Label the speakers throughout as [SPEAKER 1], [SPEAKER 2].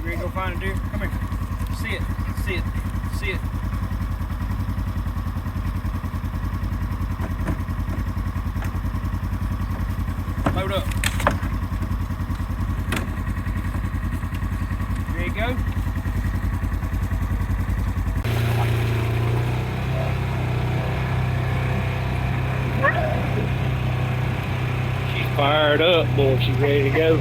[SPEAKER 1] ready to go find a deer? Come here. See it. See it. See it. Load up. There you go. She's fired up, boy. She's ready to go.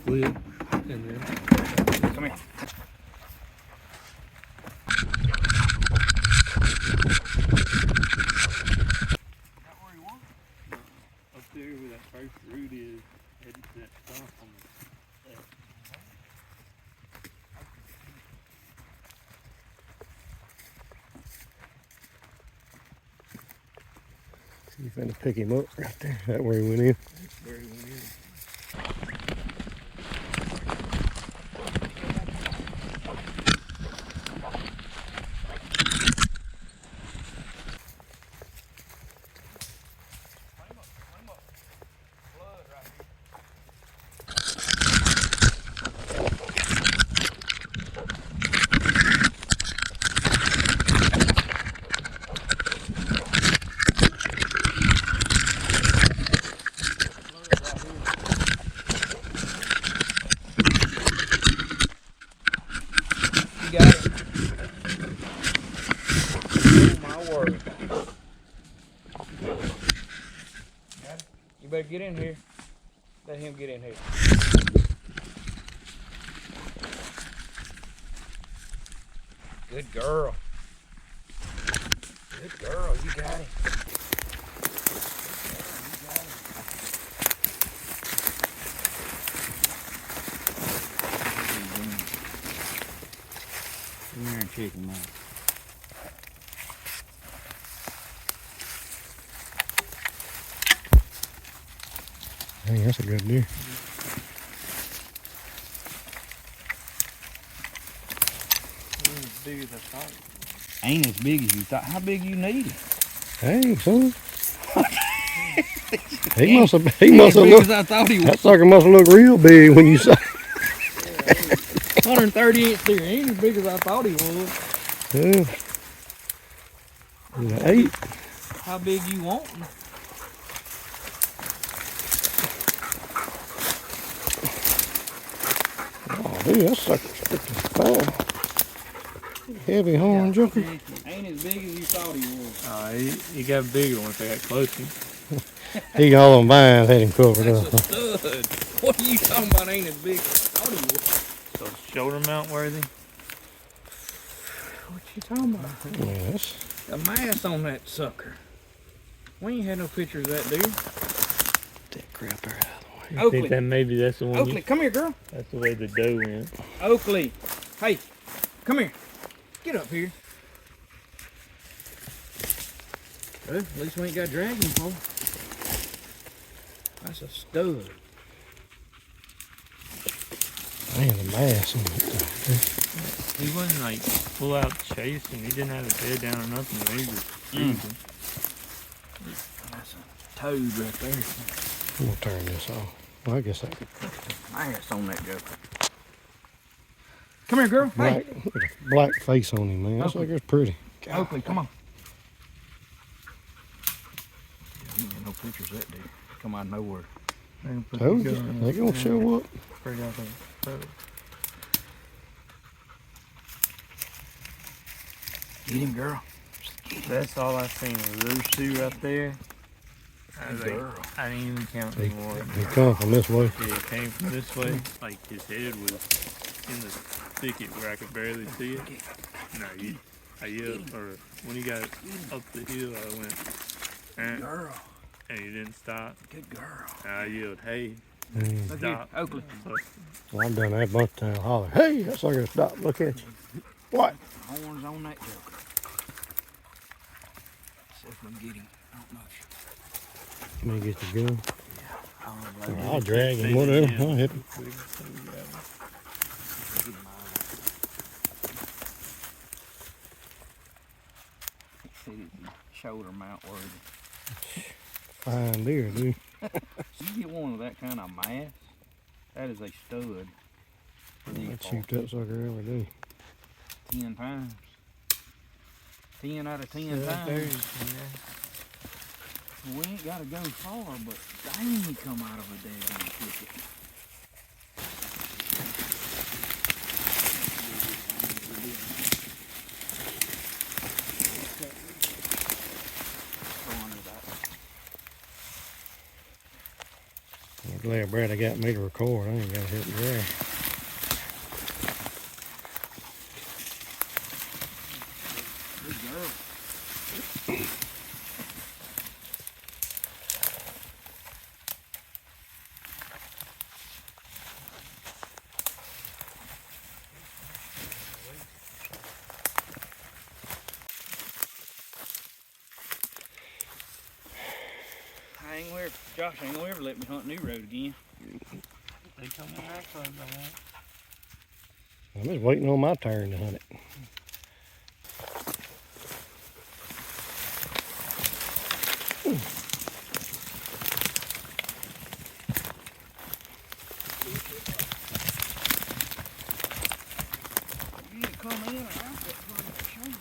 [SPEAKER 2] Flip and then
[SPEAKER 1] Come here.
[SPEAKER 2] up there where that first root is, heading to that stump on the left.
[SPEAKER 3] You finna pick him up right there. That where he went in.
[SPEAKER 2] That's where he went in.
[SPEAKER 1] You got it. Oh my word. Got it? You better get in here. Let him get in here. Good girl. Good girl. You got him. Come here and check him out.
[SPEAKER 3] Dang, that's a good deer.
[SPEAKER 2] As big as I thought.
[SPEAKER 1] Ain't as big as you thought. How big you need it?
[SPEAKER 3] Dang, son. He must have
[SPEAKER 1] As big
[SPEAKER 3] looked.
[SPEAKER 1] as I thought he was.
[SPEAKER 3] That sucker must have looked real big when you saw.
[SPEAKER 1] 130-inch deer. Ain't as big as I thought he was.
[SPEAKER 3] Yeah. He's an 8.
[SPEAKER 1] How big you want?
[SPEAKER 3] Oh, dude, that sucker's freaking fine. Heavy horn joker.
[SPEAKER 1] Ain't as big as you thought he was.
[SPEAKER 2] He got bigger once I got close to him.
[SPEAKER 3] He got all them vines had him covered
[SPEAKER 1] That's
[SPEAKER 3] up.
[SPEAKER 1] a stud. What are you talking about? Ain't as big as I thought he was.
[SPEAKER 2] So shoulder mount worthy.
[SPEAKER 1] What you talking about?
[SPEAKER 3] Yes.
[SPEAKER 1] The mass on that sucker. We ain't had no pictures of that deer.
[SPEAKER 3] That crap there out of the way.
[SPEAKER 2] I
[SPEAKER 1] Oakley.
[SPEAKER 2] think that maybe that's the one.
[SPEAKER 1] Oakley, come here, girl.
[SPEAKER 2] That's the way the doe went.
[SPEAKER 1] Oakley. Hey, come here. Get up here. Well, at least we ain't got dragging pole. That's a stud.
[SPEAKER 3] Man, the mass on it.
[SPEAKER 2] He wasn't like full out chasing. He didn't have his head down or nothing. He was cruising.
[SPEAKER 1] That's a toad right there.
[SPEAKER 3] I'm gonna turn this off. Well, I guess I could.
[SPEAKER 1] Mass on that joker. Come here, girl. Hey.
[SPEAKER 3] Black, look at the black face on him, man. That
[SPEAKER 1] Oakley.
[SPEAKER 3] sucker's pretty.
[SPEAKER 1] Oakley, come on. Yeah, ain't no pictures of that dude. Come out of nowhere.
[SPEAKER 3] Told you, they gonna show up.
[SPEAKER 2] Straight out there.
[SPEAKER 1] Get him, girl. Get him.
[SPEAKER 2] That's all I seen was those two right there. I was like,
[SPEAKER 1] Girl.
[SPEAKER 2] I didn't even count
[SPEAKER 3] He,
[SPEAKER 2] anymore.
[SPEAKER 3] he come from this way.
[SPEAKER 2] Yeah, he came from this way. Like his head was in the thicket where I could barely see it. No, I yelled, or when he got up the hill, I went,
[SPEAKER 1] Girl.
[SPEAKER 2] and he didn't stop.
[SPEAKER 1] Good girl.
[SPEAKER 2] And I yelled, hey,
[SPEAKER 3] Mm.
[SPEAKER 1] Look here,
[SPEAKER 2] stop.
[SPEAKER 1] Oakley.
[SPEAKER 2] So,
[SPEAKER 3] Well, I've done that a bunch of times. Holler, hey, that sucker stop. Look at you. What?
[SPEAKER 1] Horns on that joker. See if we can get him. I don't know if
[SPEAKER 3] Let me get the gun. I'll drag him, whatever. I'll hit him.
[SPEAKER 1] Shoulder mount worthy.
[SPEAKER 3] Fine deer, dude.
[SPEAKER 1] You get one with that kind of mass, that is a stud.
[SPEAKER 3] I'd shoot that sucker every day.
[SPEAKER 1] 10 times. 10 out of 10 times. We ain't gotta go far, but dang, he come out of a damn thicket.
[SPEAKER 3] I'm glad Brad got me to record. I ain't got to hit the grass.
[SPEAKER 1] Good girl. Josh ain't gonna ever let me hunt New Road again.
[SPEAKER 2] They come in that club, man.
[SPEAKER 3] I'm just waiting on my turn to hunt it.
[SPEAKER 1] You didn't come in, I got that from the shoulder.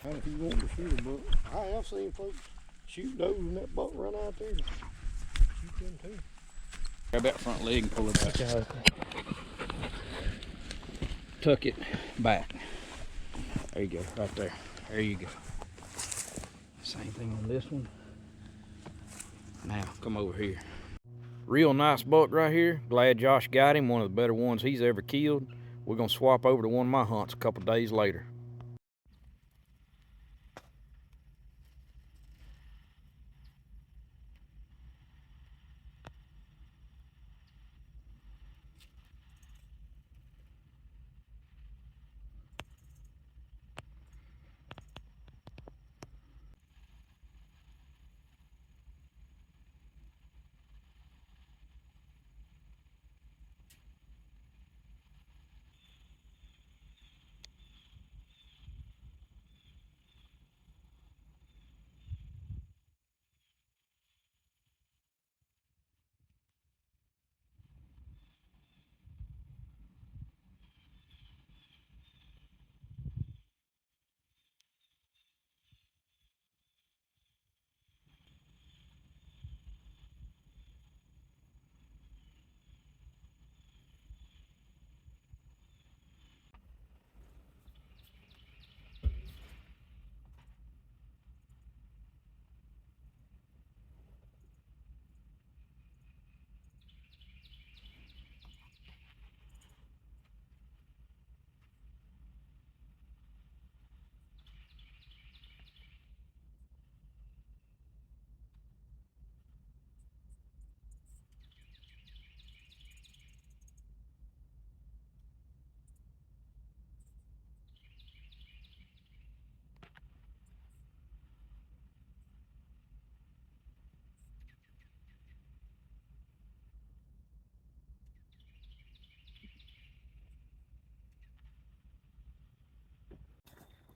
[SPEAKER 3] If you want to shoot a buck, I have seen folks shoot those and that buck run out there. Shoot them too.
[SPEAKER 1] Grab that front leg and pull it back out. Tuck it back. There you go, right there. There you go. Same thing on this one. Now, come over here. Real nice buck right here. Glad Josh got him. One of the better ones he's ever killed. We're gonna swap over to one of my hunts a couple days later.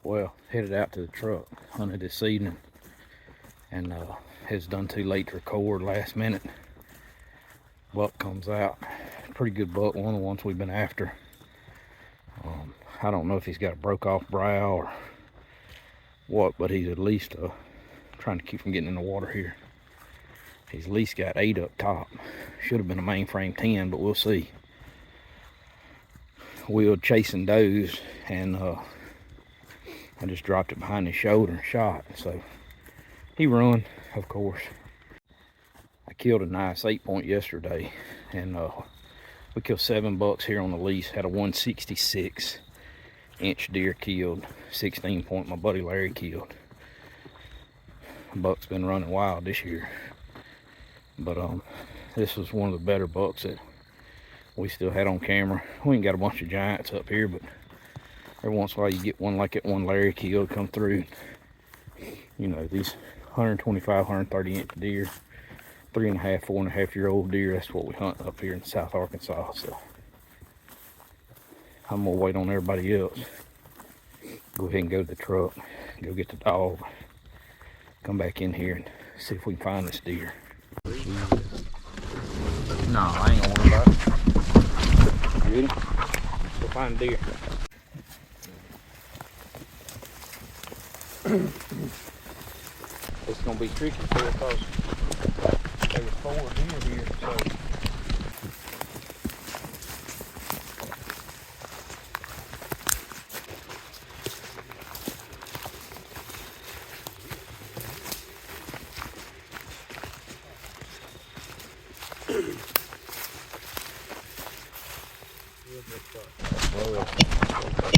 [SPEAKER 1] Well, headed out to the truck, hunted this evening, and it's done too late to record last minute. Buck comes out, pretty good buck, one of the ones we've been after. I don't know if he's got a broke off brow or what, but he's at least trying to keep from getting in the water here. He's at least got 8 up top. Should have been a mainframe 10, but we'll see. We were chasing does, and I just dropped it behind his shoulder and shot. So he run, of course. I killed a nice 8-point yesterday, and we killed 7 bucks here on the lease. Had a 166-inch deer killed, 16-point my buddy Larry killed. The buck's been running wild this year, but this was one of the better bucks that we still had on camera. We ain't got a bunch of giants up here, but every once in a while you get one like that one Larry killed come through. You know, these 125, 130 inch deer, 3.5, 4.5-year-old deer. That's what we hunt up here in South Arkansas. So I'm gonna wait on everybody else. Go ahead and go to the truck, go get the dog, come back in here and see if we can find this deer. No, I ain't gonna worry about it. You ready? Go find a deer. It's gonna be tricky for us because there was 4 deer here, so.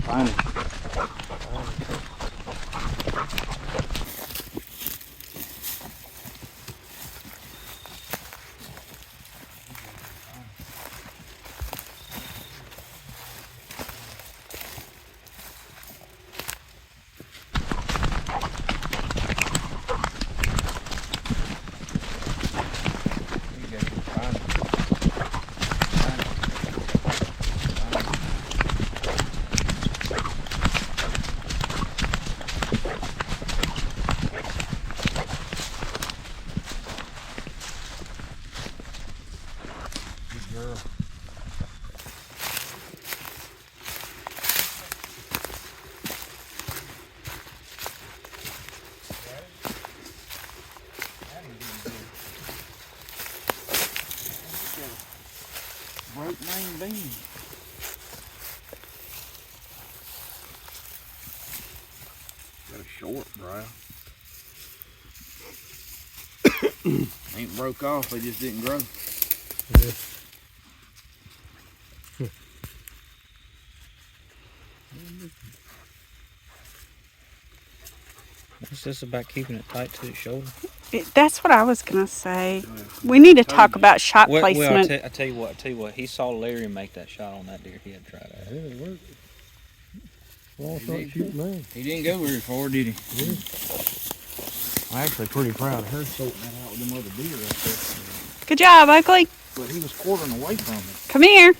[SPEAKER 1] Find it. Broke main beam. Got a short brow. Ain't broke off, they just didn't grow.
[SPEAKER 3] Yeah.
[SPEAKER 1] What's this about keeping it tight to its shoulder?
[SPEAKER 4] That's what I was gonna say. We need to talk about shot placement.
[SPEAKER 1] I tell you what. He saw Larry make that shot on that deer. He had to try that.
[SPEAKER 3] Yeah, it worked. Well, start shooting now.
[SPEAKER 1] He didn't go very far, did he?
[SPEAKER 3] Yeah.
[SPEAKER 1] I'm actually pretty proud of her sorting that out with them other deer right there.
[SPEAKER 4] Good job, Oakley.
[SPEAKER 1] But he was quartering away from it.
[SPEAKER 4] Come here.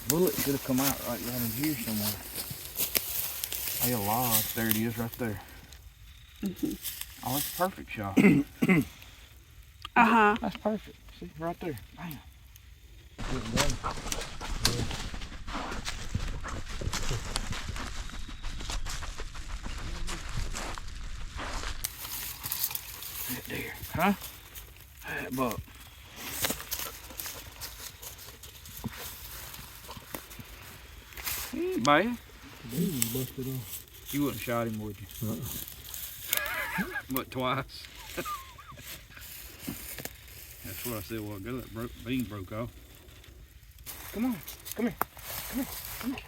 [SPEAKER 1] Bullet should have come out right down in here somewhere. Hey, a lodge. There it is, right there. Oh, that's a perfect shot. That's perfect. See, right there. Bam. Good done. That deer, huh? That buck. He ain't bad.
[SPEAKER 3] He busted off.
[SPEAKER 1] You wouldn't have shot him, would you? But twice. That's what I said a while ago. That beam broke off. Come on. Come here. Come here. Come here.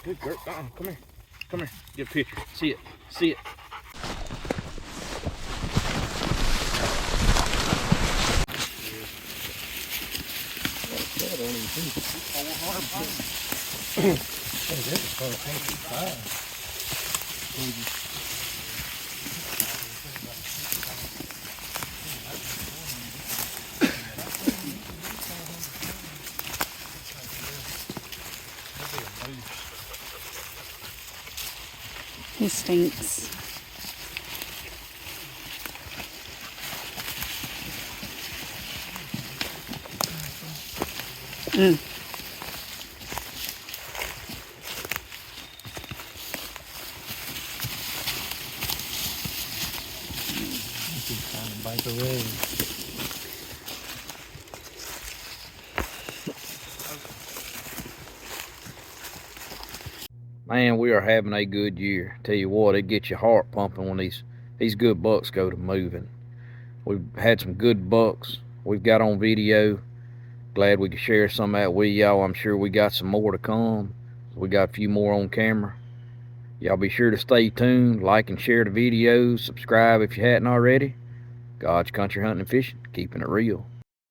[SPEAKER 1] Good girl. Come here. Come here. Get a picture. See it. See it.
[SPEAKER 3] That don't even see. Hey, that was probably 25.
[SPEAKER 4] He stinks.
[SPEAKER 3] Trying to bite the leg.
[SPEAKER 1] Man, we are having a good year. Tell you what, it gets your heart pumping when these good bucks go to moving. We've had some good bucks we've got on video. Glad we could share some of that with y'all. I'm sure we got some more to come. We got a few more on camera. Y'all be sure to stay tuned, like and share the videos, subscribe if you hadn't already. God's Country Hunting and Fishing, keeping it real.